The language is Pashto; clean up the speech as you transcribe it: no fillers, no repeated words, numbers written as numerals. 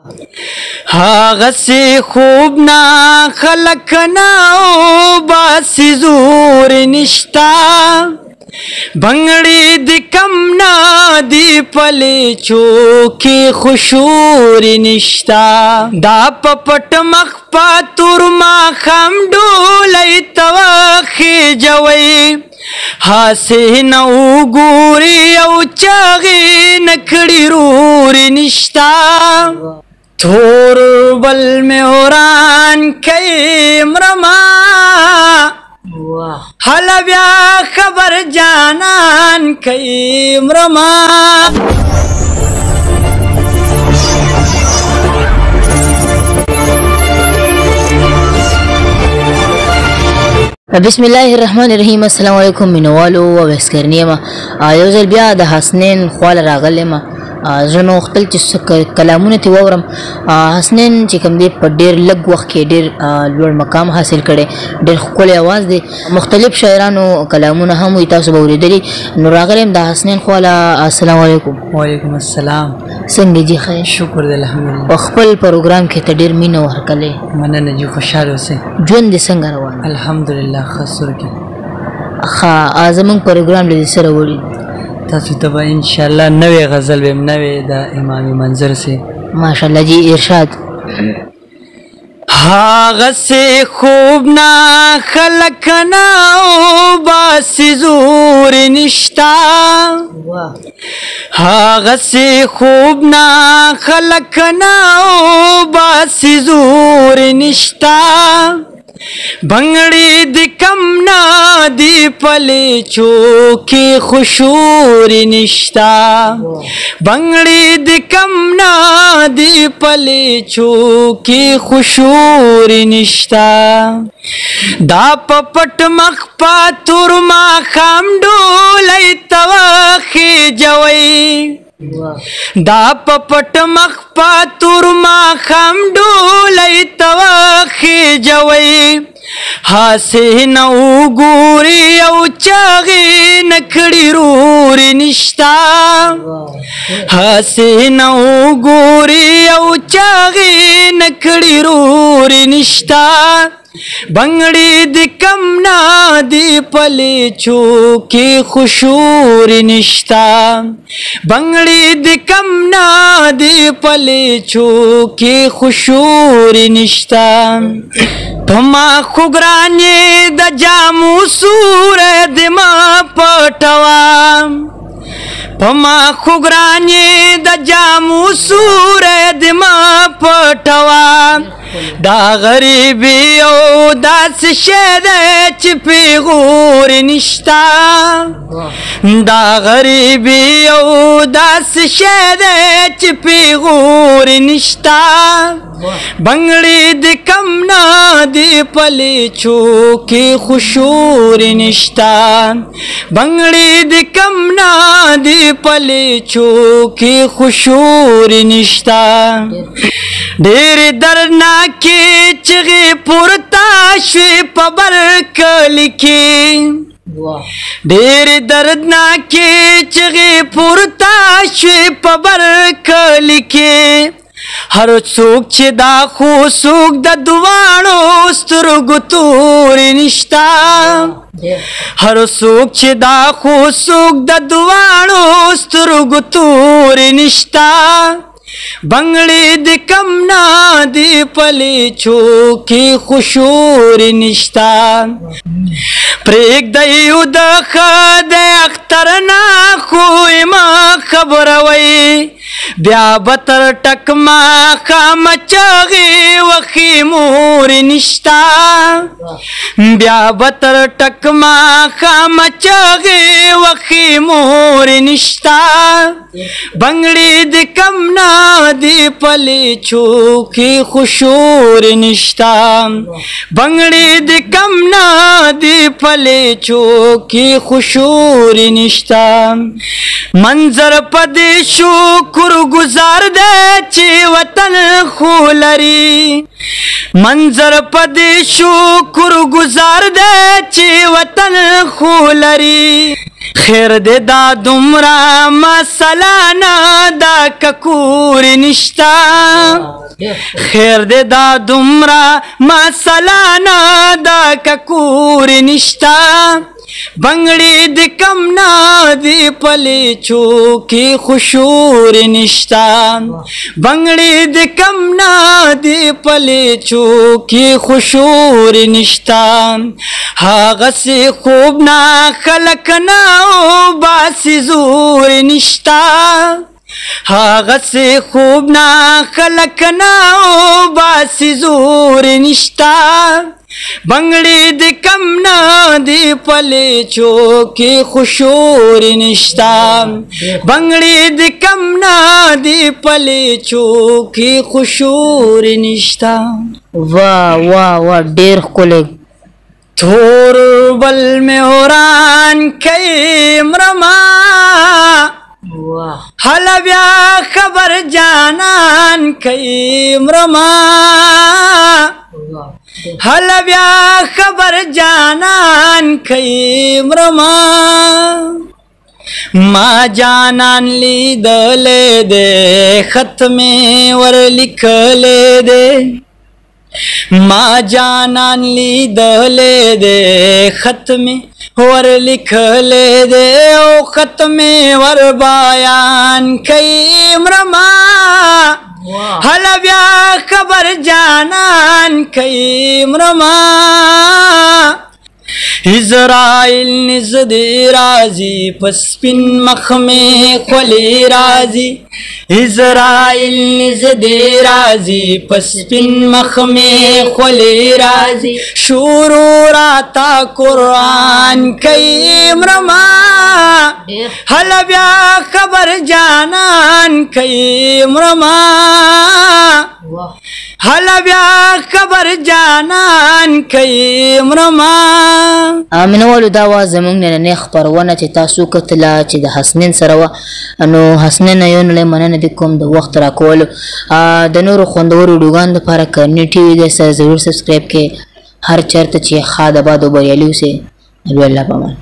هاغه سی خوب نا خلق ناو باسی زور نشتا بنگڑی دی کم نا دی پلی چوکی خشور نشتا دا پپٹ مخپا تورما خم ڈولی توخی جوی ہاسی نو گوری او چاگی نکڑی رور نشتا تھور بل میں اوران کئی مرما حالا بیا خبر جانان کئی مرما بسم الله الرحمن الرحیم. السلام علیکم مینوالو او وسکرنیما یو ځل بیا د حسنین خواله راغلم. زه مې وختل چې کلامونه تی وورم. حسنین چې کوم دی په ډېر لږ وخت کې ډېر لوړ مقام حاصل کړی، ډېر ښکلی اواز دی، مختلف شاعرانو کلامونه هم وي تاسو به اورېدلي. نو راغلی یم د حسنین خواله. السلام علیکم. وعلیکم السلام. څنګه جی ښه؟ شکر دی الحمدلله. په خپل پروګرام کې ته ډېر مینه ورکړې. مننه جی، خوشحاله اوسئ. ژوند دې څنګه روان دی؟ الحمدلله ښه سور کې. ښه زموږ پروګرام له دې سره وړي تاسو ته به انشاءالله نوې غزل ویم، نوې د امام منظر سے. ماشاءالله جی ارشاد. هاغه سی خوب نا خلق ناو باسی زور نشتا هاغه سی خوب نا خلق ناو باسی زور نشتا بنگڑی دی کم نا دی پلی چوکی خشور نشتا بنگڑی دی کم نا دی پلی چوکی خشور نشتا دا پپٹ مخپا تورما خام ڈولی توخی جوی دا پپٹ مخپا تورما خام ڈولی توخی جوی ہاسی نو گوری او چاگی نکڑی رور نشتا ہاسی نو گوری او چاگی نکڑی رور نشتا بنگڑی دی کم نا دی پلی چوکی خشور نشتا بنگڑی دی کم نا دی پلی چوکی خشور نشتا پما خوگرانی دا جامو سور دما پٹوا پما خوگرانی دا جامو سور دما پٹوا دا غریبی او داس شید چپی غور نشتا دا غریبی او داس شید چپی غور نشتا بنگڑی دی کم نا دی پلی چوکی خشور نشتا بنگڑی دی کم نا دی پلی چوکی خشور نشتا ډېر درناکې چغې پورته شوې په برکلي کې ډېر دردناکې چغې پورته شوې په برکلي کې هر څوک چې دا خو څوک د دواړو سترګو تورې نشتا هر څوک چې دا خو څوک د دواړو سترګو تورې نشتا بنگڑی دی کم نا دی پلی چوکی خشور نشتا پریک دیو دا خد اخترنا خوی ما خبروی بیا بطر ٹک ما خام چاگی وخی مور نشتا بیا بطر ٹک ما خام چاگی وخی مور نشتا بنگڑی دی کم نا دی پلی چوکی خشور نشتا بنگڑی دی کم نا دی پلی چوکی خشور نشتا منظر پدی شکر گزار دے چی وطن خولری منظر پدی شکر گزار دے چی وطن خولری خیر دې دا دومره مسله نه ده که کور نشته خیر دې دا دومره مسله نه ده که کور نشته بنگړي د کم نه دی پلیچو کې خشور نشتا بنگړي د کم نه دی پلیچو کې خشور نشتا هغه سي خوب نه خلق نه باسي زور نشتا هغه سي خوب نه خلق نه باسي زور نشتا بنگړي د کم نه دی پلیچو کې خشور نشتا بنگړي د کم نه دی پلیچو کې خشور نشتا वाह वाह वाह ډیر ښکلی تور بل میں وران کئی مرما حالا بیا خبر جانان کئی مرما حالا بیا خبر جانان کئی مرما ما جانان لیدلے دے خط میں ور لکھلے دے ما جانان لیدلے دے خط میں ور لکھلے دے او خط میں ور بیان کئی مرما حالا بیا خبر جانان کئی مرما اسرائیل نزدی رازی پسپن مخ میں خلی رازی اسرائیل نزدی رازی پسپن مخ میں خلی رازی شروع راتا قرآن کئی مرما حالا بیا خبر جانان کئی مرما حالا بیا خبر جانان کئی مرما مینوالو دا وه زموږ نننۍ خپرونه چې تاسو کتله چې د حسنین سره وه نو حسنین یو نړۍ مننه دې کوم د وخت راکولو د نورو خوندورو ویډیوګانو دپاره کرني ټي وي دی سره ضرور سبسکرایب کړئ هر چېرته چې ښاد آباد او بریالي اوسئ الله پامان